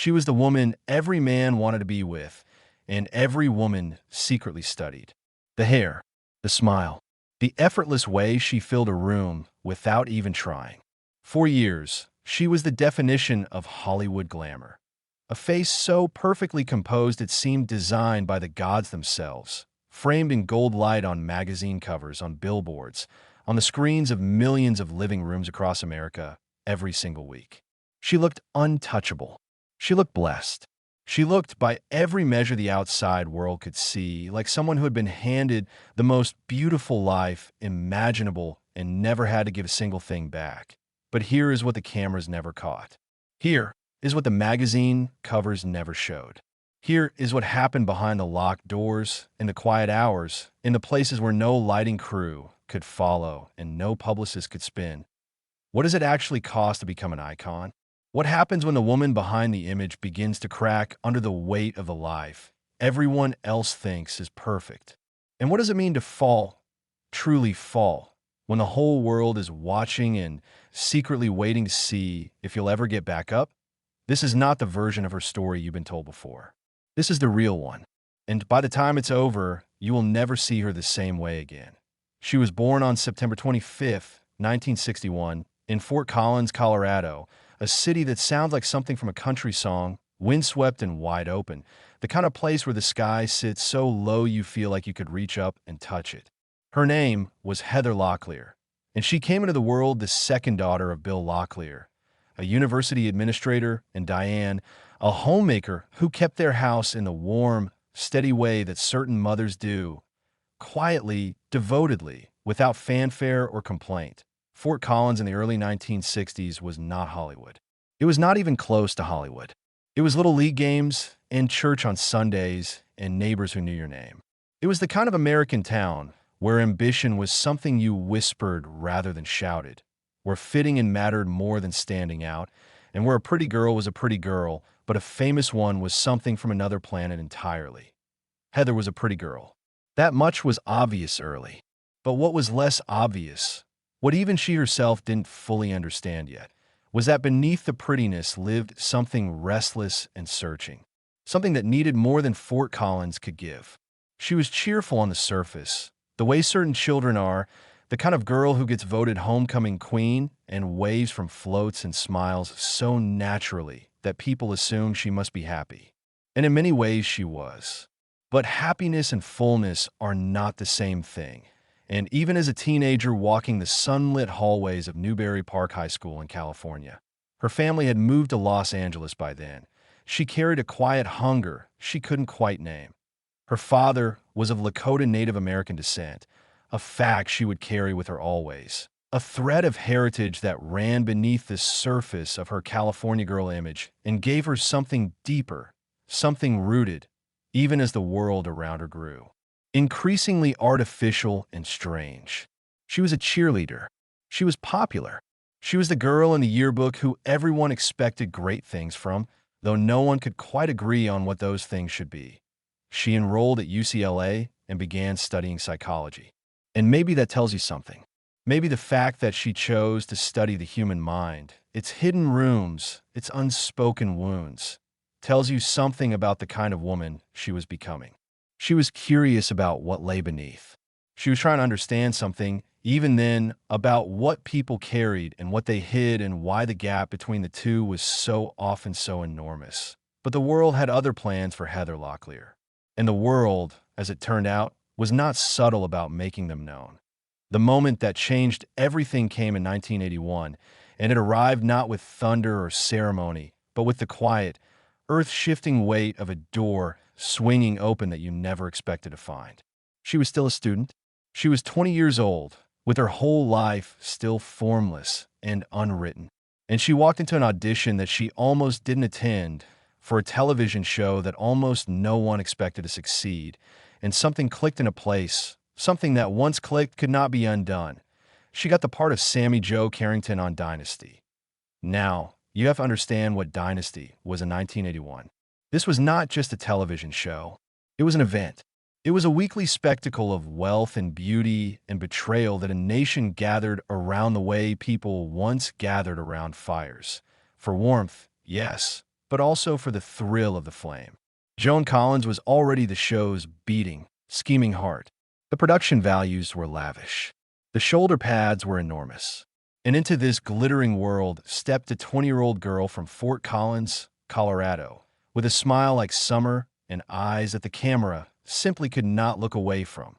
She was the woman every man wanted to be with, and every woman secretly studied. The hair, the smile, the effortless way she filled a room without even trying. For years, she was the definition of Hollywood glamour. A face so perfectly composed it seemed designed by the gods themselves, framed in gold light on magazine covers, on billboards, on the screens of millions of living rooms across America every single week. She looked untouchable. She looked blessed. She looked, by every measure the outside world could see, like someone who had been handed the most beautiful life imaginable and never had to give a single thing back. But here is what the cameras never caught. Here is what the magazine covers never showed. Here is what happened behind the locked doors, in the quiet hours, in the places where no lighting crew could follow and no publicist could spin. What does it actually cost to become an icon? What happens when the woman behind the image begins to crack under the weight of the life everyone else thinks is perfect? And what does it mean to fall, truly fall, when the whole world is watching and secretly waiting to see if you'll ever get back up? This is not the version of her story you've been told before. This is the real one. And by the time it's over, you will never see her the same way again. She was born on September 25th, 1961, in Fort Collins, Colorado, a city that sounds like something from a country song, windswept and wide open, the kind of place where the sky sits so low you feel like you could reach up and touch it. Her name was Heather Locklear, and she came into the world the second daughter of Bill Locklear, a university administrator, and Diane, a homemaker who kept their house in the warm, steady way that certain mothers do, quietly, devotedly, without fanfare or complaint. Fort Collins in the early 1960s was not Hollywood. It was not even close to Hollywood. It was little league games and church on Sundays and neighbors who knew your name. It was the kind of American town where ambition was something you whispered rather than shouted, where fitting in mattered more than standing out, and where a pretty girl was a pretty girl, but a famous one was something from another planet entirely. Heather was a pretty girl. That much was obvious early. But what was less obvious, what even she herself didn't fully understand yet, was that beneath the prettiness lived something restless and searching, something that needed more than Fort Collins could give. She was cheerful on the surface, the way certain children are, the kind of girl who gets voted homecoming queen and waves from floats and smiles so naturally that people assume she must be happy. And in many ways she was. But happiness and fullness are not the same thing. And even as a teenager walking the sunlit hallways of Newberry Park High School in California, her family had moved to Los Angeles by then. She carried a quiet hunger she couldn't quite name. Her father was of Lakota Native American descent, a fact she would carry with her always, a thread of heritage that ran beneath the surface of her California girl image and gave her something deeper, something rooted, even as the world around her grew. Increasingly artificial and strange. She was a cheerleader. She was popular. She was the girl in the yearbook who everyone expected great things from, though no one could quite agree on what those things should be. She enrolled at UCLA and began studying psychology. And maybe that tells you something. Maybe the fact that she chose to study the human mind, its hidden rooms, its unspoken wounds, tells you something about the kind of woman she was becoming. She was curious about what lay beneath. She was trying to understand something, even then, about what people carried and what they hid and why the gap between the two was so often so enormous. But the world had other plans for Heather Locklear. And the world, as it turned out, was not subtle about making them known. The moment that changed everything came in 1981, and it arrived not with thunder or ceremony, but with the quiet, earth-shifting weight of a door swinging open that you never expected to find. She was still a student. She was 20 years old, with her whole life still formless and unwritten. And she walked into an audition that she almost didn't attend for a television show that almost no one expected to succeed, and something clicked into place, something that once clicked could not be undone. She got the part of Sammy Jo Carrington on Dynasty. Now, you have to understand what Dynasty was in 1981. This was not just a television show. It was an event. It was a weekly spectacle of wealth and beauty and betrayal that a nation gathered around the way people once gathered around fires. For warmth, yes, but also for the thrill of the flame. Joan Collins was already the show's beating, scheming heart. The production values were lavish. The shoulder pads were enormous. And into this glittering world stepped a 20-year-old girl from Fort Collins, Colorado, with a smile like summer and eyes that the camera simply could not look away from.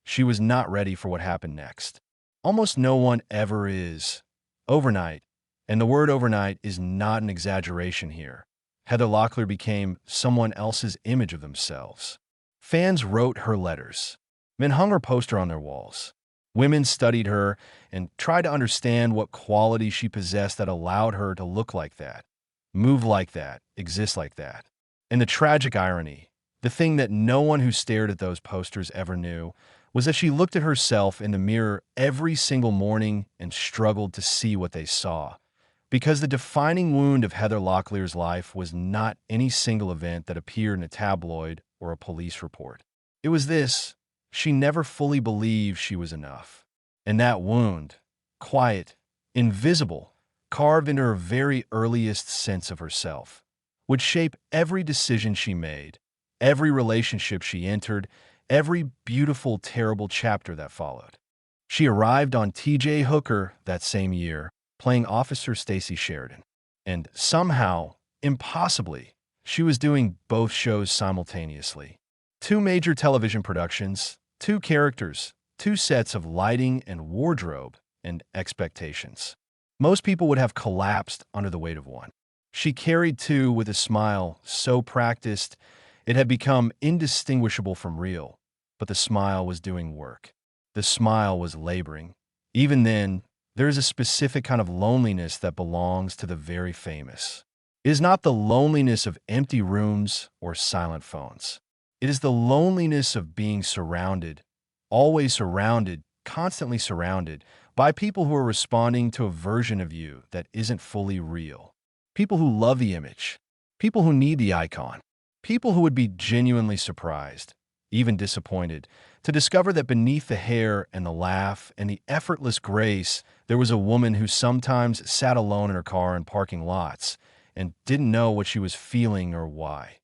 She was not ready for what happened next. Almost no one ever is. Overnight, and the word overnight is not an exaggeration here, Heather Locklear became someone else's image of themselves. Fans wrote her letters. Men hung her poster on their walls. Women studied her and tried to understand what quality she possessed that allowed her to look like that, move like that, exist like that. And the tragic irony, the thing that no one who stared at those posters ever knew, was that she looked at herself in the mirror every single morning and struggled to see what they saw. Because the defining wound of Heather Locklear's life was not any single event that appeared in a tabloid or a police report. It was this: she never fully believed she was enough. And that wound, quiet, invisible, carved into her very earliest sense of herself, would shape every decision she made, every relationship she entered, every beautiful, terrible chapter that followed. She arrived on T.J. Hooker that same year, playing Officer Stacy Sheridan. And somehow, impossibly, she was doing both shows simultaneously. 2 major television productions, 2 characters, 2 sets of lighting and wardrobe and expectations. Most people would have collapsed under the weight of one. She carried 2 with a smile so practiced it had become indistinguishable from real. But the smile was doing work. The smile was laboring. Even then, there is a specific kind of loneliness that belongs to the very famous. It is not the loneliness of empty rooms or silent phones. It is the loneliness of being surrounded, always surrounded, constantly surrounded, by people who are responding to a version of you that isn't fully real. People who love the image. People who need the icon. People who would be genuinely surprised, even disappointed, to discover that beneath the hair and the laugh and the effortless grace, there was a woman who sometimes sat alone in her car in parking lots and didn't know what she was feeling or why.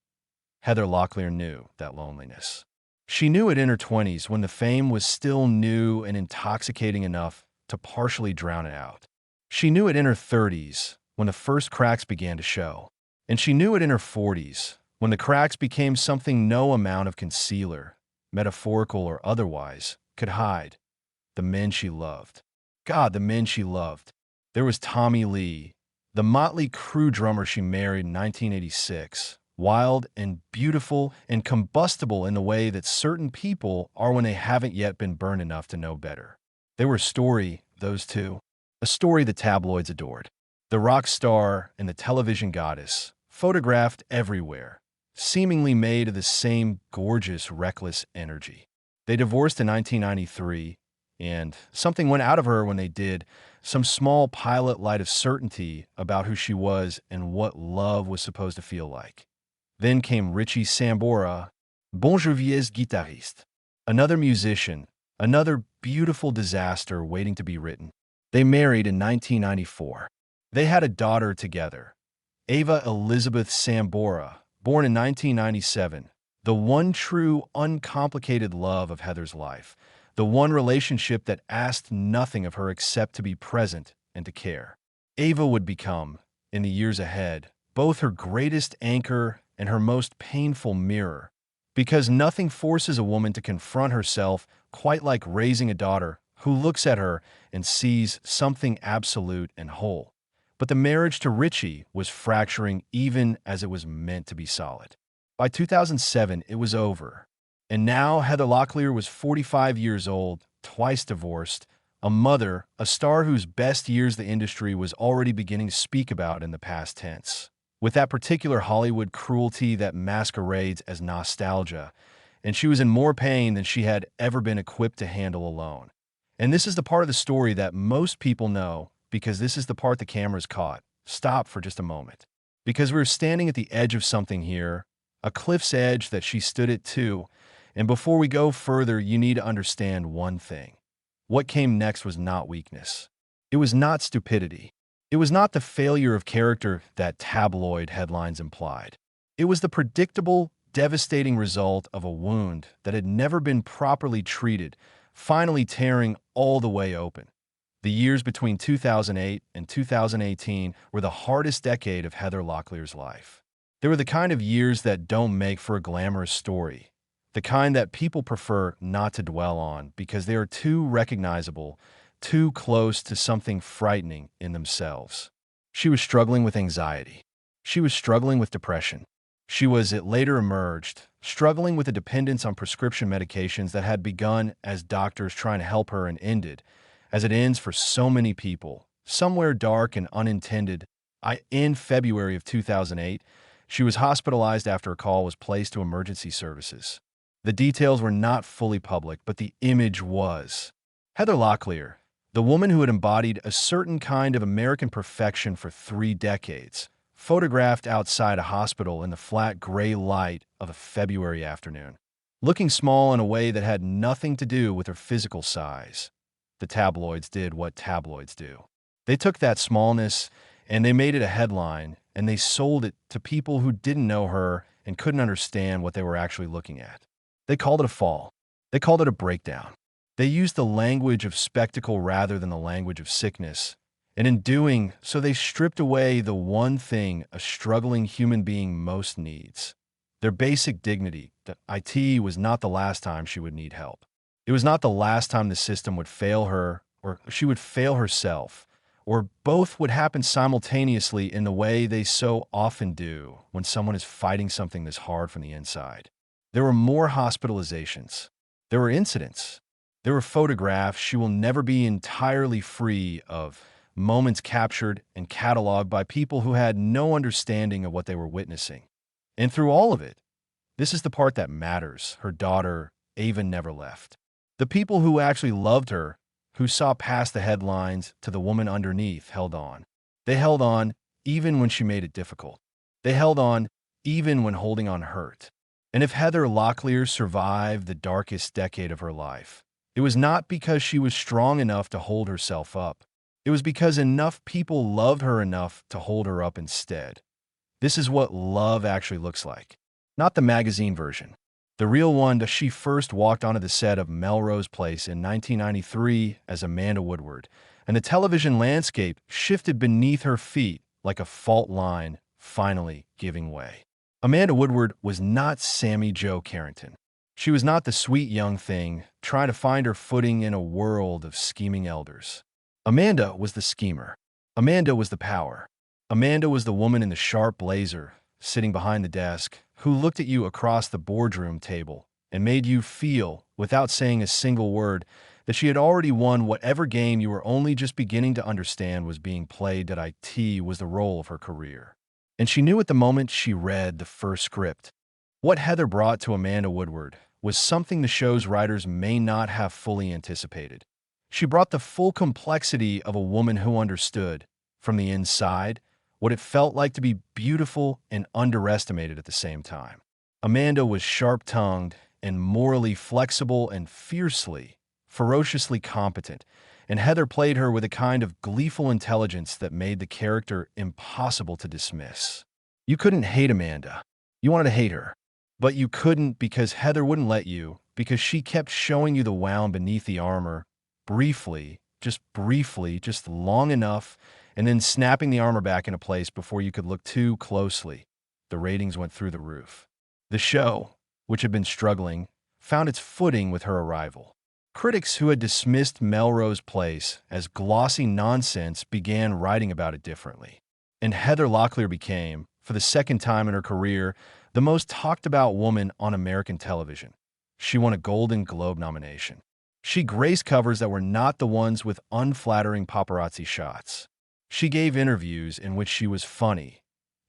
Heather Locklear knew that loneliness. She knew it in her 20s when the fame was still new and intoxicating enough to partially drown it out. She knew it in her 30s when the first cracks began to show. And she knew it in her 40s when the cracks became something no amount of concealer, metaphorical or otherwise, could hide. The men she loved. God, the men she loved. There was Tommy Lee, the Motley Crue drummer she married in 1986, wild and beautiful and combustible in the way that certain people are when they haven't yet been burned enough to know better. They were a story, those 2, a story the tabloids adored. The rock star and the television goddess, photographed everywhere, seemingly made of the same gorgeous, reckless energy. They divorced in 1993, and something went out of her when they did, some small pilot light of certainty about who she was and what love was supposed to feel like. Then came Richie Sambora, Bon Jovier's guitariste, another musician, another beautiful disaster waiting to be written. They married in 1994. They had a daughter together, Ava Elizabeth Sambora, born in 1997, the one true, uncomplicated love of Heather's life, the one relationship that asked nothing of her except to be present and to care. Ava would become, in the years ahead, both her greatest anchor and her most painful mirror, because nothing forces a woman to confront herself quite like raising a daughter who looks at her and sees something absolute and whole. But the marriage to Richie was fracturing even as it was meant to be solid. By 2007, it was over. And now Heather Locklear was 45 years old, twice divorced, a mother, a star whose best years the industry was already beginning to speak about in the past tense. With that particular Hollywood cruelty that masquerades as nostalgia, and she was in more pain than she had ever been equipped to handle alone. And this is the part of the story that most people know, because this is the part the cameras caught. Stop for just a moment. Because we're standing at the edge of something here, a cliff's edge that she stood at too, and before we go further, you need to understand one thing. What came next was not weakness. It was not stupidity. It was not the failure of character that tabloid headlines implied. It was the predictable, devastating result of a wound that had never been properly treated, finally tearing all the way open. The years between 2008 and 2018 were the hardest decade of Heather Locklear's life. They were the kind of years that don't make for a glamorous story, the kind that people prefer not to dwell on because they are too recognizable, too close to something frightening in themselves. She was struggling with anxiety. She was struggling with depression. She was, it later emerged, struggling with a dependence on prescription medications that had begun as doctors trying to help her and ended, as it ends for so many people, somewhere dark and unintended. In February of 2008, she was hospitalized after a call was placed to emergency services. The details were not fully public, but the image was. Heather Locklear, the woman who had embodied a certain kind of American perfection for 3 decades, photographed outside a hospital in the flat gray light of a February afternoon, looking small in a way that had nothing to do with her physical size. The tabloids did what tabloids do. They took that smallness and they made it a headline, and they sold it to people who didn't know her and couldn't understand what they were actually looking at. They called it a fall. They called it a breakdown. They used the language of spectacle rather than the language of sickness. And in doing so, they stripped away the one thing a struggling human being most needs: their basic dignity. That it was not the last time she would need help. It was not the last time the system would fail her, or she would fail herself, or both would happen simultaneously in the way they so often do when someone is fighting something this hard from the inside. There were more hospitalizations. There were incidents. There were photographs she will never be entirely free of, moments captured and cataloged by people who had no understanding of what they were witnessing. And through all of it, this is the part that matters, her daughter, Ava, never left. The people who actually loved her, who saw past the headlines to the woman underneath, held on. They held on even when she made it difficult. They held on even when holding on hurt. And if Heather Locklear survived the darkest decade of her life, it was not because she was strong enough to hold herself up. It was because enough people loved her enough to hold her up instead. This is what love actually looks like. Not the magazine version. The real one that she first walked onto the set of Melrose Place in 1993 as Amanda Woodward, and the television landscape shifted beneath her feet like a fault line finally giving way. Amanda Woodward was not Sammy Jo Carrington. She was not the sweet young thing trying to find her footing in a world of scheming elders. Amanda was the schemer. Amanda was the power. Amanda was the woman in the sharp blazer, sitting behind the desk, who looked at you across the boardroom table and made you feel, without saying a single word, that she had already won whatever game you were only just beginning to understand was being played, that it was the role of her career. And she knew at the moment she read the first script. What Heather brought to Amanda Woodward was something the show's writers may not have fully anticipated. She brought the full complexity of a woman who understood, from the inside, what it felt like to be beautiful and underestimated at the same time. Amanda was sharp-tongued and morally flexible and fiercely, ferociously competent, and Heather played her with a kind of gleeful intelligence that made the character impossible to dismiss. You couldn't hate Amanda. You wanted to hate her. But you couldn't because Heather wouldn't let you, because she kept showing you the wound beneath the armor, briefly, just long enough, and then snapping the armor back into place before you could look too closely. The ratings went through the roof. The show, which had been struggling, found its footing with her arrival. Critics who had dismissed Melrose Place as glossy nonsense began writing about it differently. And Heather Locklear became, for the second time in her career, the most talked about woman on American television. She won a Golden Globe nomination. She graced covers that were not the ones with unflattering paparazzi shots. She gave interviews in which she was funny,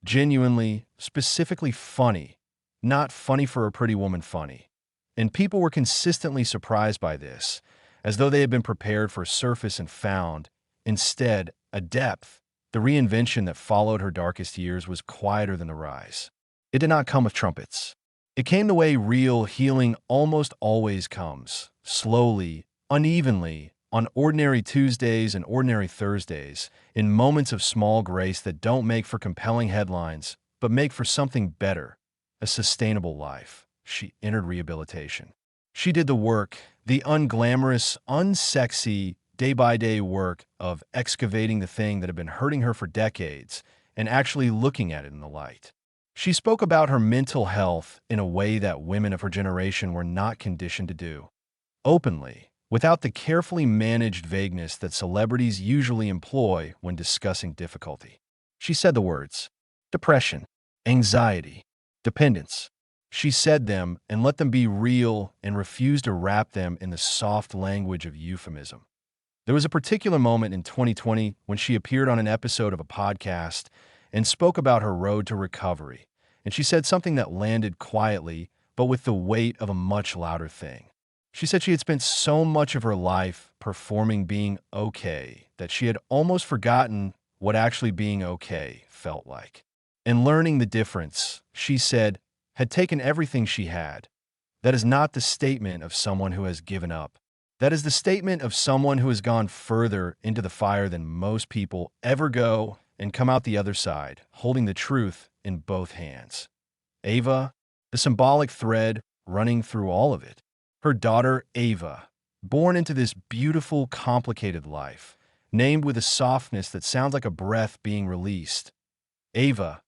genuinely, specifically funny, not funny for a pretty woman funny. And people were consistently surprised by this, as though they had been prepared for surface and found, instead, a depth. The reinvention that followed her darkest years was quieter than the rise. It did not come with trumpets. It came the way real healing almost always comes, slowly, unevenly, on ordinary Tuesdays and ordinary Thursdays, in moments of small grace that don't make for compelling headlines, but make for something better, a sustainable life. She entered rehabilitation. She did the work, the unglamorous, unsexy, day-by-day work of excavating the thing that had been hurting her for decades and actually looking at it in the light. She spoke about her mental health in a way that women of her generation were not conditioned to do. Openly, without the carefully managed vagueness that celebrities usually employ when discussing difficulty. She said the words, depression, anxiety, dependence. She said them and let them be real and refused to wrap them in the soft language of euphemism. There was a particular moment in 2020 when she appeared on an episode of a podcast and spoke about her road to recovery, and she said something that landed quietly, but with the weight of a much louder thing. She said she had spent so much of her life performing being okay that she had almost forgotten what actually being okay felt like. And learning the difference, she said, had taken everything she had. That is not the statement of someone who has given up. That is the statement of someone who has gone further into the fire than most people ever go and come out the other side, holding the truth in both hands. Ava, the symbolic thread running through all of it. Her daughter, Ava, born into this beautiful, complicated life, named with a softness that sounds like a breath being released. Ava,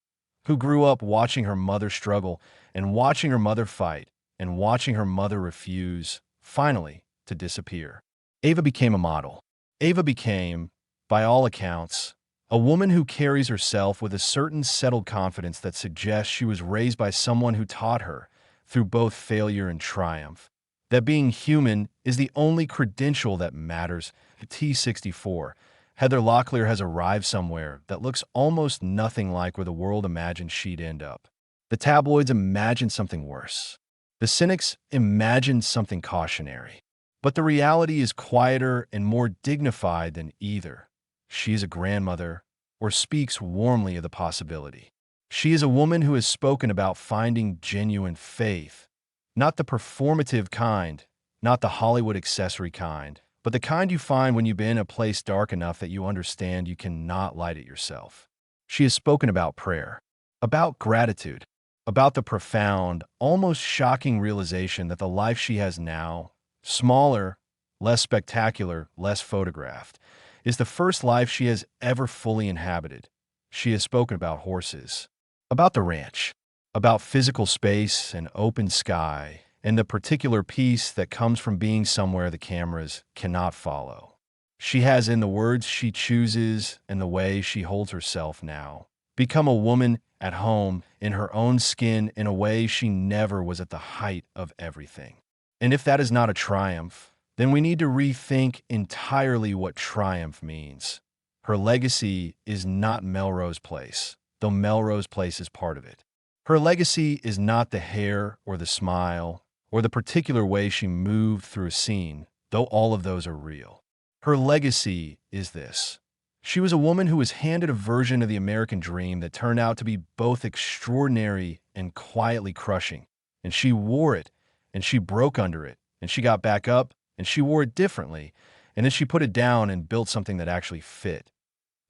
who grew up watching her mother struggle and watching her mother fight and watching her mother refuse, finally, to disappear. Ava became a model. Ava became, by all accounts, a woman who carries herself with a certain settled confidence that suggests she was raised by someone who taught her, through both failure and triumph, that being human is the only credential that matters. T64. Heather Locklear has arrived somewhere that looks almost nothing like where the world imagined she'd end up. The tabloids imagined something worse. The cynics imagined something cautionary. But the reality is quieter and more dignified than either. She is a grandmother, or speaks warmly of the possibility. She is a woman who has spoken about finding genuine faith, not the performative kind, not the Hollywood accessory kind, but the kind you find when you've been in a place dark enough that you understand you cannot light it yourself. She has spoken about prayer, about gratitude, about the profound, almost shocking realization that the life she has now, smaller, less spectacular, less photographed, is the first life she has ever fully inhabited. She has spoken about horses, about the ranch, about physical space and open sky, and the particular peace that comes from being somewhere the cameras cannot follow. She has, in the words she chooses and the way she holds herself now, become a woman at home in her own skin in a way she never was at the height of everything. And if that is not a triumph, then we need to rethink entirely what triumph means. Her legacy is not Melrose Place, though Melrose Place is part of it. Her legacy is not the hair or the smile or the particular way she moved through a scene, though all of those are real. Her legacy is this. She was a woman who was handed a version of the American dream that turned out to be both extraordinary and quietly crushing. And she wore it, and she broke under it, and she got back up, and she wore it differently, and then she put it down and built something that actually fit.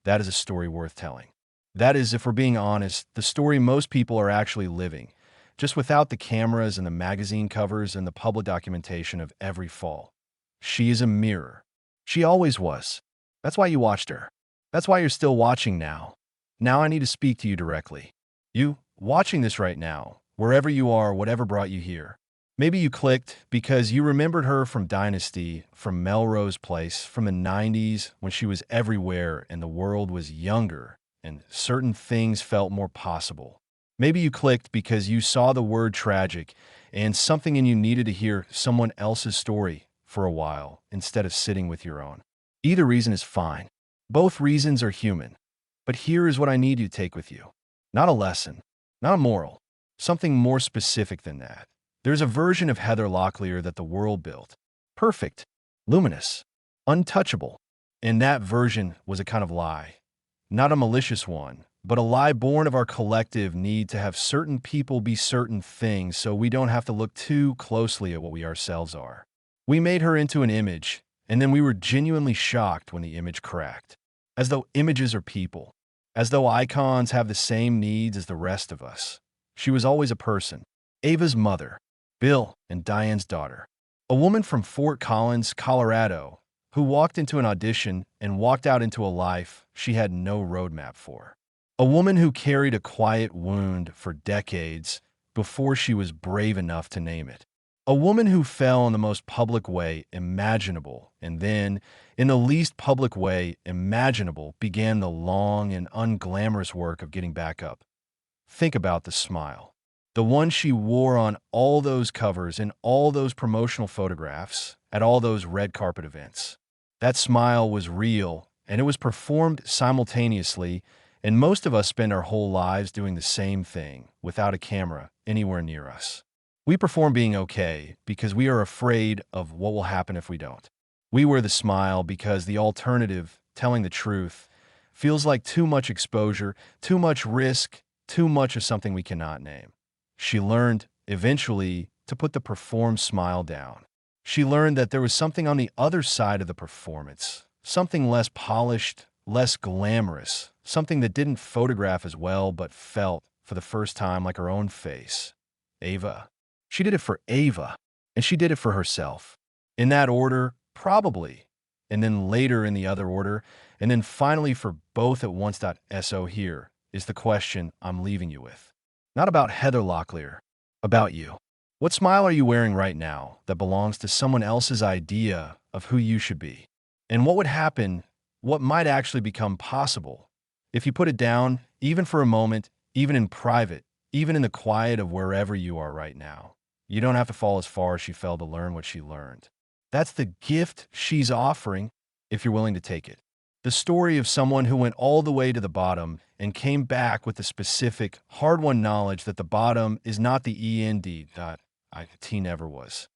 That is a story worth telling. That is, if we're being honest, the story most people are actually living, just without the cameras and the magazine covers and the public documentation of every fall. She is a mirror. She always was. That's why you watched her. That's why you're still watching now. Now I need to speak to you directly. You, watching this right now, wherever you are, whatever brought you here. Maybe you clicked because you remembered her from Dynasty, from Melrose Place, from the 90s when she was everywhere and the world was younger and certain things felt more possible. Maybe you clicked because you saw the word tragic and something in you needed to hear someone else's story for a while instead of sitting with your own. Either reason is fine. Both reasons are human. But here is what I need you to take with you. Not a lesson, not a moral, something more specific than that. There's a version of Heather Locklear that the world built. Perfect, luminous, untouchable. And that version was a kind of lie. Not a malicious one, but a lie born of our collective need to have certain people be certain things so we don't have to look too closely at what we ourselves are. We made her into an image, And then we were genuinely shocked when the image cracked. As though images are people. As though icons have the same needs as the rest of us. She was always a person. Ava's mother, Bill and Diane's daughter. A woman from Fort Collins, Colorado, who walked into an audition and walked out into a life she had no roadmap for. A woman who carried a quiet wound for decades before she was brave enough to name it. A woman who fell in the most public way imaginable, and then, in the least public way imaginable, began the long and unglamorous work of getting back up. Think about the smile. The one she wore on all those covers and all those promotional photographs at all those red carpet events. That smile was real, and it was performed simultaneously, and most of us spend our whole lives doing the same thing without a camera anywhere near us. We perform being okay because we are afraid of what will happen if we don't. We wear the smile because the alternative, telling the truth, feels like too much exposure, too much risk, too much of something we cannot name. She learned, eventually, to put the performed smile down. She learned that there was something on the other side of the performance, something less polished, less glamorous, something that didn't photograph as well but felt, for the first time, like her own face. Ava. She did it for Ava, and she did it for herself. In that order, probably, and then later in the other order, and then finally for both at once. So here is the question I'm leaving you with. Not about Heather Locklear, about you. What smile are you wearing right now that belongs to someone else's idea of who you should be? And what would happen, what might actually become possible, if you put it down, even for a moment, even in private, even in the quiet of wherever you are right now? You don't have to fall as far as she fell to learn what she learned. That's the gift she's offering, if you're willing to take it. The story of someone who went all the way to the bottom and came back with the specific, hard-won knowledge that the bottom is not the end. T never was.